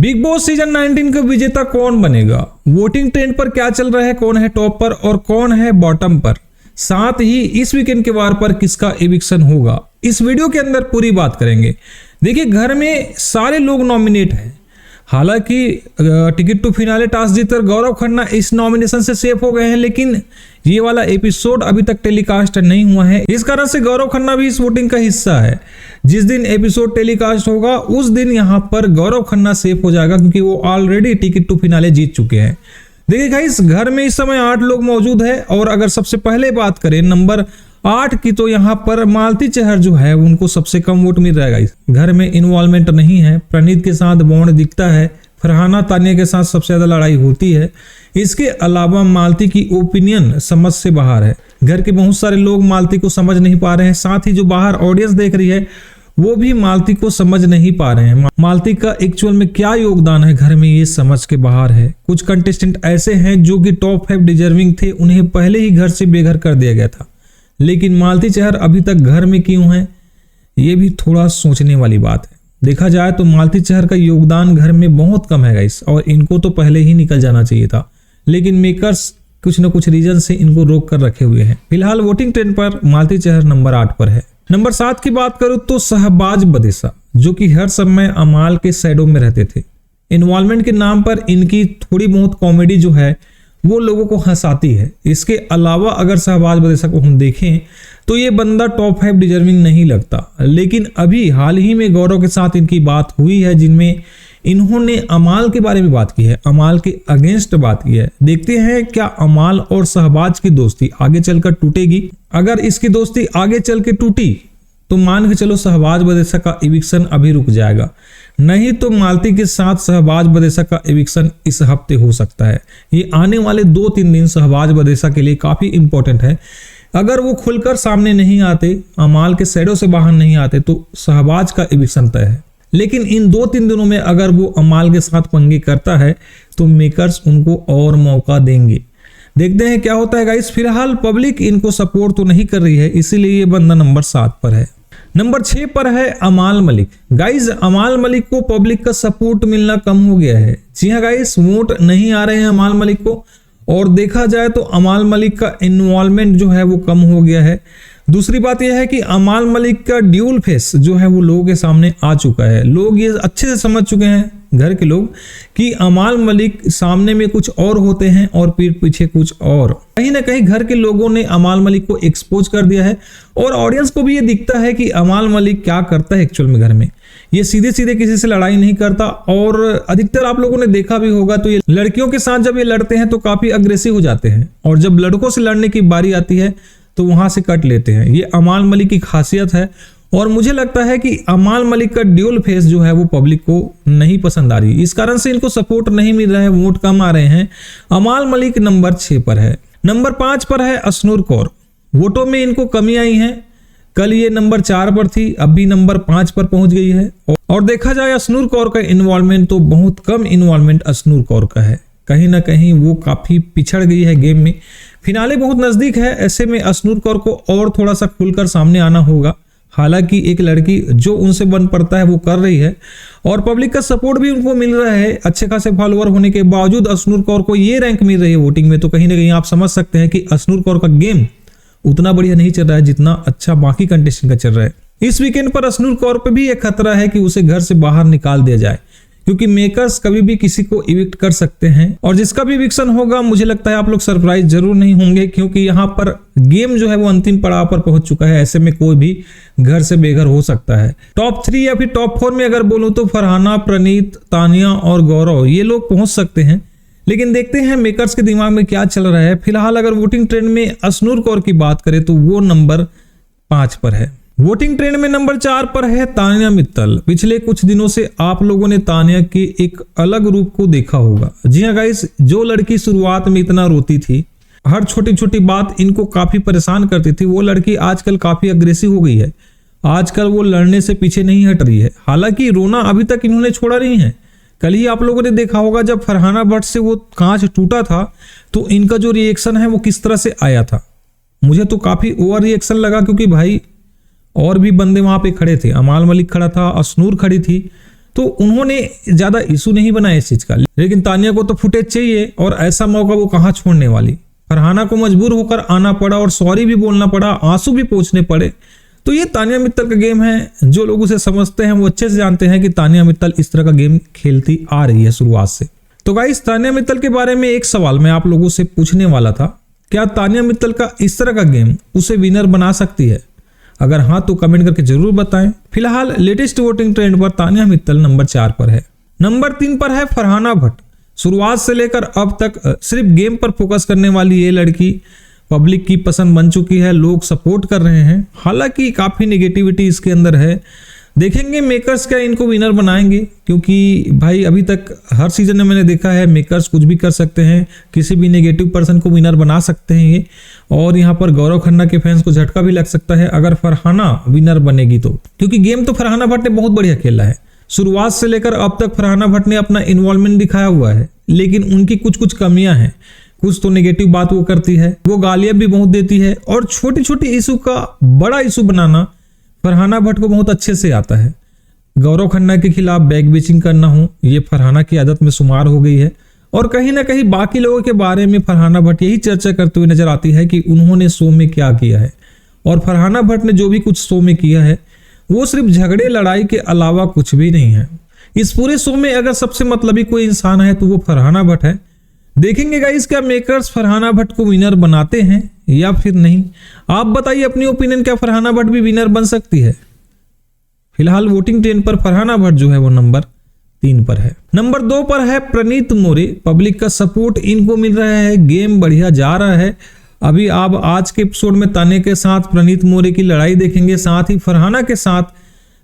Big boss season 19 का विजेता कौन बनेगा, वोटिंग ट्रेंड पर क्या चल रहा है, कौन है टॉप पर और कौन है बॉटम पर, साथ ही इस वीकेंड के वार पर किसका एविक्शन होगा, इस वीडियो के अंदर पूरी बात करेंगे। देखिए, घर में सारे लोग नॉमिनेट हैं। हालांकि टिकट टू फिनाले टास्क जीतकर गौरव खन्ना इस नॉमिनेशन से सेफ हो गए हैं, लेकिन ये वाला एपिसोड अभी तक टेलीकास्ट नहीं हुआ है। इस कारण से गौरव खन्ना भी इस वोटिंग का हिस्सा है। जिस दिन एपिसोड टेलीकास्ट होगा उस दिन यहाँ पर गौरव खन्ना सेफ हो जाएगा, क्योंकि वो ऑलरेडी टिकट टू फिनाले जीत चुके हैं। देखिए गाइस, घर में इस समय 8 लोग मौजूद है और अगर सबसे पहले बात करें नंबर 8 की, तो यहाँ पर मालती चहर जो है उनको सबसे कम वोट मिल रहा है। घर में इन्वॉल्वमेंट नहीं है, प्रणीत के साथ बॉन्ड दिखता है, फरहाना तानिया के साथ सबसे ज्यादा लड़ाई होती है। इसके अलावा मालती की ओपिनियन समझ से बाहर है। घर के बहुत सारे लोग मालती को समझ नहीं पा रहे हैं, साथ ही जो बाहर ऑडियंस देख रही है वो भी मालती को समझ नहीं पा रहे हैं। मालती का एक्चुअल में क्या योगदान है घर में, ये समझ के बाहर है। कुछ कंटेस्टेंट ऐसे हैं जो कि टॉप 5 डिजर्विंग थे, उन्हें पहले ही घर से बेघर कर दिया गया था, लेकिन मालती चहर अभी तक घर में क्यों है, ये भी थोड़ा सोचने वाली बात है। देखा जाए तो मालती चहर का योगदान घर में बहुत कम है गाइस, और इनको तो पहले ही निकल जाना चाहिए था, लेकिन मेकर्स कुछ न कुछ रीजन से इनको रोक कर रखे हुए हैं। फिलहाल वोटिंग ट्रेंड पर मालती चहर नंबर 8 पर है। नंबर 7 की बात करूं तो शहबाज बदेसा, जो कि हर समय अमाल के शैडो में रहते थे। इन्वॉल्वमेंट के नाम पर इनकी थोड़ी बहुत कॉमेडी जो है वो लोगों को हंसाती है। इसके अलावा अगर शहबाज बदेसा को हम देखें तो ये बंदा टॉप 5 डिजर्विंग नहीं लगता, लेकिन अभी हाल ही में गौरव के साथ इनकी बात हुई है, जिनमें इन्होंने अमाल के बारे में बात की है, अमाल के अगेंस्ट बात की है। देखते हैं क्या अमाल और शहबाज की दोस्ती आगे चलकर टूटेगी। अगर इसकी दोस्ती आगे चल के टूटी तो मान के चलो शहबाज बदेसा का एविक्शन अभी रुक जाएगा, नहीं तो मालती के साथ शहबाज बदेसा का एविक्शन इस हफ्ते हो सकता है। ये आने वाले 2-3 दिन शहबाज बदेसा के लिए काफी इंपॉर्टेंट है। अगर वो खुलकर सामने नहीं आते, अमाल के शैडो से बाहर नहीं आते, तो शहबाज का एविक्शन तय है। लेकिन इन 2-3 दिनों में अगर वो अमाल के साथ पंगे करता है तो मेकर्स उनको और मौका देंगे। देखते हैं क्या होता है गाइस। फिलहाल पब्लिक इनको सपोर्ट तो नहीं कर रही है, इसीलिए ये बंदा नंबर 7 पर है। नंबर 6 पर है अमाल मलिक। गाइस, अमाल मलिक को पब्लिक का सपोर्ट मिलना कम हो गया है। जी हाँ गाइस, वोट नहीं आ रहे हैं अमाल मलिक को, और देखा जाए तो अमाल मलिक का इन्वॉल्वमेंट जो है वो कम हो गया है। दूसरी बात यह है कि अमाल मलिक का ड्यूल फेस जो है वो लोगों के सामने आ चुका है। लोग ये अच्छे से समझ चुके हैं, घर के लोग, कि अमाल मलिक सामने में कुछ और होते हैं और पीठ पीछे कुछ और। कहीं ना कहीं घर के लोगों ने अमाल मलिक को एक्सपोज कर दिया है, और ऑडियंस को भी ये दिखता है कि अमाल मलिक क्या करता है एक्चुअल में घर में। ये सीधे सीधे किसी से लड़ाई नहीं करता, और अधिकतर आप लोगों ने देखा भी होगा तो ये लड़कियों के साथ जब ये लड़ते हैं तो काफी अग्रेसिव हो जाते हैं, और जब लड़कों से लड़ने की बारी आती है तो वहां से कट लेते हैं। ये अमाल मलिक की खासियत है, और मुझे लगता है कि अमाल मलिक का ड्यूल फेस जो है वो पब्लिक को नहीं पसंद आ रही, इस कारण से इनको सपोर्ट नहीं मिल रहा है, वोट कम आ रहे हैं। अमाल मलिक नंबर 6 पर है। नंबर 5 पर है अशनूर कौर। वोटों में इनको कमी आई है, कल ये नंबर 4 पर थी, अब भी नंबर 5 पर पहुंच गई है। और देखा जाए अशनूर कौर का इन्वॉल्वमेंट तो बहुत कम इन्वॉल्वमेंट अशनूर कौर का है। कहीं ना कहीं वो काफी पिछड़ गई है गेम में। फिनाले बहुत नजदीक है, ऐसे में अशनूर कौर को और थोड़ा सा खुलकर सामने आना होगा। हालांकि एक लड़की जो उनसे बन पड़ता है वो कर रही है, और पब्लिक का सपोर्ट भी उनको मिल रहा है। अच्छे खासे फॉलोअर होने के बावजूद अशनूर कौर को ये रैंक मिल रही है वोटिंग में, तो कहीं ना कहीं आप समझ सकते हैं कि अशनूर कौर का गेम उतना बढ़िया नहीं चल रहा है जितना अच्छा बाकी कंटेस्टेंट का चल रहा है। इस वीकेंड पर अशनूर कौर पे भी एक खतरा है कि उसे घर से बाहर निकाल दिया जाए, क्योंकि मेकर्स कभी भी किसी को इविक्ट कर सकते हैं, और जिसका भी इविक्शन होगा मुझे लगता है आप लोग सरप्राइज जरूर नहीं होंगे, क्योंकि यहाँ पर गेम जो है वो अंतिम पड़ाव पर पहुंच चुका है। ऐसे में कोई भी घर से बेघर हो सकता है। टॉप 3 या फिर टॉप 4 में अगर बोलूं तो फरहाना, प्रणीत, तानिया और गौरव ये लोग पहुंच सकते हैं, लेकिन देखते हैं मेकर्स के दिमाग में क्या चल रहा है। फिलहाल अगर वोटिंग ट्रेंड में अशनूर कौर की बात करें तो वो नंबर 5 पर है। वोटिंग ट्रेंड में नंबर 4 पर है तानिया मित्तल। पिछले कुछ दिनों से आप लोगों ने तानिया के एक अलग रूप को देखा होगा। जी हाँ गाइस, जो लड़की शुरुआत में इतना रोती थी, हर छोटी छोटी बात इनको काफी परेशान करती थी, वो लड़की आजकल काफी अग्रेसिव हो गई है। आजकल वो लड़ने से पीछे नहीं हट रही है। हालांकि रोना अभी तक इन्होंने छोड़ा नहीं है। कल ही आप लोगों ने देखा होगा जब फरहाना भट्ट से वो कांच टूटा था तो इनका जो रिएक्शन है वो किस तरह से आया था। मुझे तो काफी ओवर रिएक्शन लगा, क्योंकि भाई और भी बंदे वहां पे खड़े थे। अमाल मलिक खड़ा था, अशनूर खड़ी थी, तो उन्होंने ज्यादा इशू नहीं बनाया इस चीज का। लेकिन तानिया को तो फुटेज चाहिए और ऐसा मौका वो कहाँ छोड़ने वाली। फरहाना को मजबूर होकर आना पड़ा और सॉरी भी बोलना पड़ा, आंसू भी पोंछने पड़े। तो ये तानिया मित्तल का गेम है। जो लोग उसे समझते हैं वो अच्छे से जानते हैं कि तानिया मित्तल इस तरह का गेम खेलती आ रही है शुरुआत से। तो गाइस, तानिया मित्तल के बारे में एक सवाल मैं आप लोगों से पूछने वाला था, क्या तानिया मित्तल का इस तरह का गेम उसे विनर बना सकती है? अगर हाँ तो कमेंट करके जरूर बताएं। फिलहाल लेटेस्ट वोटिंग ट्रेंड पर तानिया मित्तल नंबर 4 पर है। नंबर 3 पर है फरहाना भट्ट। शुरुआत से लेकर अब तक सिर्फ गेम पर फोकस करने वाली ये लड़की पब्लिक की पसंद बन चुकी है, लोग सपोर्ट कर रहे हैं। हालांकि काफी नेगेटिविटी इसके अंदर है। देखेंगे मेकर्स क्या इनको विनर बनाएंगे, क्योंकि भाई अभी तक हर सीजन में मैंने देखा है मेकर्स कुछ भी कर सकते हैं, किसी भी नेगेटिव पर्सन को विनर बना सकते हैं ये। और यहाँ पर गौरव खन्ना के फैंस को झटका भी लग सकता है अगर फरहाना विनर बनेगी तो, क्योंकि गेम तो फरहाना भट्ट ने बहुत बढ़िया खेला है। शुरुआत से लेकर अब तक फरहाना भट्ट ने अपना इन्वॉल्वमेंट दिखाया हुआ है, लेकिन उनकी कुछ कमियां हैं। कुछ तो नेगेटिव बात वो करती है, वो गालियां भी बहुत देती है, और छोटी छोटी इशू का बड़ा इशू बनाना फरहाना भट्ट को बहुत अच्छे से आता है। गौरव खन्ना के खिलाफ बैक बेचिंग करना हो, ये फरहाना की आदत में शुमार हो गई है। और कहीं ना कहीं बाकी लोगों के बारे में फरहाना भट्ट यही चर्चा करते हुए नजर आती है कि उन्होंने शो में क्या किया है। और फरहाना भट्ट ने जो भी कुछ शो में किया है वो सिर्फ झगड़े लड़ाई के अलावा कुछ भी नहीं है। इस पूरे शो में अगर सबसे मतलबी कोई इंसान है तो वो फरहाना भट्ट है। देखेंगे गाइस, क्या मेकर्स फरहाना भट्ट को विनर बनाते हैं या फिर नहीं? आप बताइए अपनी ओपिनियन, क्या फरहाना भट्ट भी विनर बन सकती है? फिलहाल वोटिंग ट्रेंड पर फरहाना भट्ट जो है वो नंबर 3 पर है। नंबर 2 पर है प्रणीत मोरे। पब्लिक का सपोर्ट इनको मिल रहा है, गेम बढ़िया जा रहा है। अभी आप आज के एपिसोड में ताने के साथ प्रणीत मोरे की लड़ाई देखेंगे, साथ ही फरहाना के साथ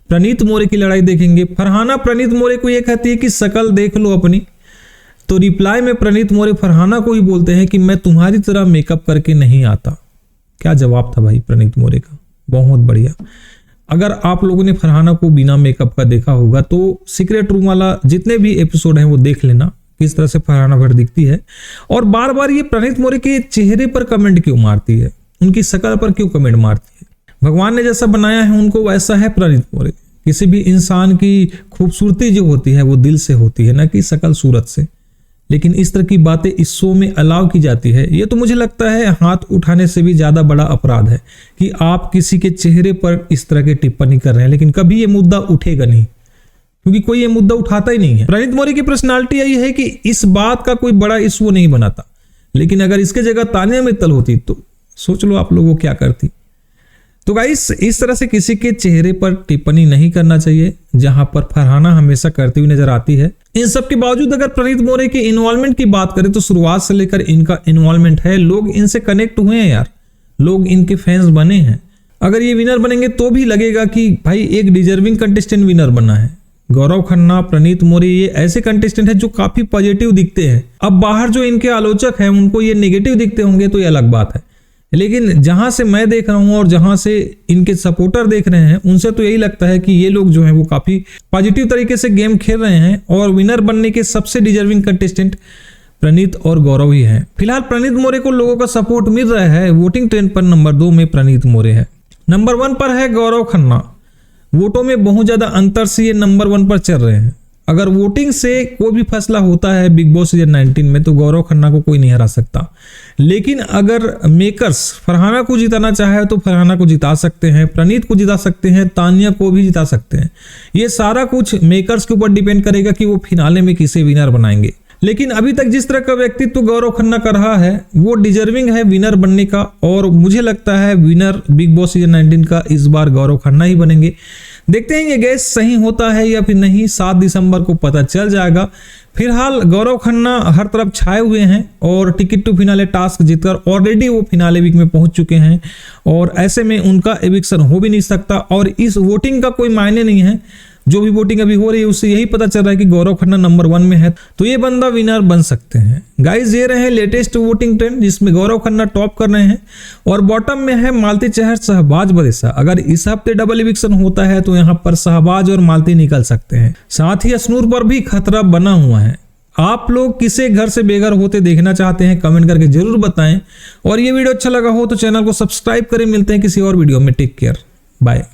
प्रणीत मोरे की लड़ाई देखेंगे। फरहाना प्रणीत मोरे को ये कहती है कि शकल देख लो अपनी, तो रिप्लाई में प्रणीत मोरे फरहाना को ही बोलते हैं कि मैं तुम्हारी तरह मेकअप करके नहीं आता। क्या जवाब था भाई प्रणीत मोरे का, बहुत बढ़िया। अगर आप लोगों ने फरहाना को बिना मेकअप का देखा होगा तो सीक्रेट रूम वाला जितने भी एपिसोड हैं वो देख लेना, किस तरह से फरहाना भट्ट दिखती है। और बार बार ये प्रणीत मोरे के चेहरे पर कमेंट क्यों मारती है, उनकी शक्ल पर क्यों कमेंट मारती है? भगवान ने जैसा बनाया है उनको वैसा है प्रणीत मोरे। किसी भी इंसान की खूबसूरती जो होती है वो दिल से होती है, ना कि शक्ल सूरत से। लेकिन इस तरह की बातें इस शो में अलाउ की जाती है। ये तो मुझे लगता है हाथ उठाने से भी ज्यादा बड़ा अपराध है कि आप किसी के चेहरे पर इस तरह की टिप्पणी कर रहे हैं। लेकिन कभी ये मुद्दा उठेगा नहीं, क्योंकि कोई ये मुद्दा उठाता ही नहीं है। प्रणीत मोरे की पर्सनालिटी यही है कि इस बात का कोई बड़ा इशू नहीं बनाता। लेकिन अगर इसके जगह तानिया मित्तल होती तो सोच लो आप लोगों क्या करती। तो गाइस, इस तरह से किसी के चेहरे पर टिप्पणी नहीं करना चाहिए, जहां पर फरहाना हमेशा करती हुई नजर आती है। इन सब के बावजूद अगर प्रणीत मोरे के इन्वॉल्वमेंट की बात करें तो शुरुआत से लेकर इनका इन्वॉल्वमेंट है, लोग इनसे कनेक्ट हुए हैं यार, लोग इनके फैंस बने हैं। अगर ये विनर बनेंगे तो भी लगेगा कि भाई एक डिजर्विंग कंटेस्टेंट विनर बना है। गौरव खन्ना, प्रणीत मोरे ये ऐसे कंटेस्टेंट हैं जो काफी पॉजिटिव दिखते हैं। अब बाहर जो इनके आलोचक हैं उनको ये नेगेटिव दिखते होंगे तो ये अलग बात है, लेकिन जहां से मैं देख रहा हूं और जहां से इनके सपोर्टर देख रहे हैं उनसे तो यही लगता है कि ये लोग जो हैं वो काफी पॉजिटिव तरीके से गेम खेल रहे हैं और विनर बनने के सबसे डिजर्विंग कंटेस्टेंट प्रणीत और गौरव ही हैं। फिलहाल प्रणीत मोरे को लोगों का सपोर्ट मिल रहा है। वोटिंग ट्रेंड पर नंबर 2 में प्रणीत मोरे है। नंबर 1 पर है गौरव खन्ना। वोटों में बहुत ज्यादा अंतर से ये नंबर 1 पर चल रहे हैं। अगर वोटिंग से कोई भी फैसला होता है बिग बॉस सीजन 19 में तो गौरव खन्ना को कोई नहीं हरा सकता। लेकिन अगर मेकर्स फरहाना को जिताना चाहे तो फरहाना को जिता सकते हैं, प्रणीत को जिता सकते हैं, तानिया को भी जिता सकते हैं। ये सारा कुछ मेकर्स के ऊपर डिपेंड करेगा कि वो फिनाले में किसे विनर बनाएंगे। लेकिन अभी तक जिस तरह का व्यक्तित्व गौरव खन्ना कर रहा है वो डिजर्विंग है विनर बनने का, और मुझे लगता है विनर बिग बॉस सीजन 19 का इस बार गौरव खन्ना ही बनेंगे। देखते हैं ये गैस सही होता है या फिर नहीं, 7 दिसंबर को पता चल जाएगा। फिलहाल गौरव खन्ना हर तरफ छाए हुए हैं और टिकट टू फिनाले टास्क जीतकर ऑलरेडी वो फिनाले वीक में पहुंच चुके हैं, और ऐसे में उनका एविक्शन हो भी नहीं सकता। और इस वोटिंग का कोई मायने नहीं है, जो भी वोटिंग अभी हो रही है उससे यही पता चल रहा है कि गौरव खन्ना नंबर 1 में है, तो ये बंदा विनर बन सकते हैं। गाइस, ये रहे लेटेस्ट वोटिंग ट्रेंड जिसमें गौरव खन्ना टॉप कर रहे हैं और बॉटम में है मालती चहर, शहबाज बदेसा। अगर इस हफ्ते डबल इविक्शन होता है तो यहाँ पर शहबाज और मालती निकल सकते हैं। साथ ही असनूर पर भी खतरा बना हुआ है। आप लोग किसे घर से बेघर होते देखना चाहते हैं कमेंट करके जरूर बताएं, और ये वीडियो अच्छा लगा हो तो चैनल को सब्सक्राइब करें। मिलते हैं किसी और वीडियो में, टेक केयर, बाय।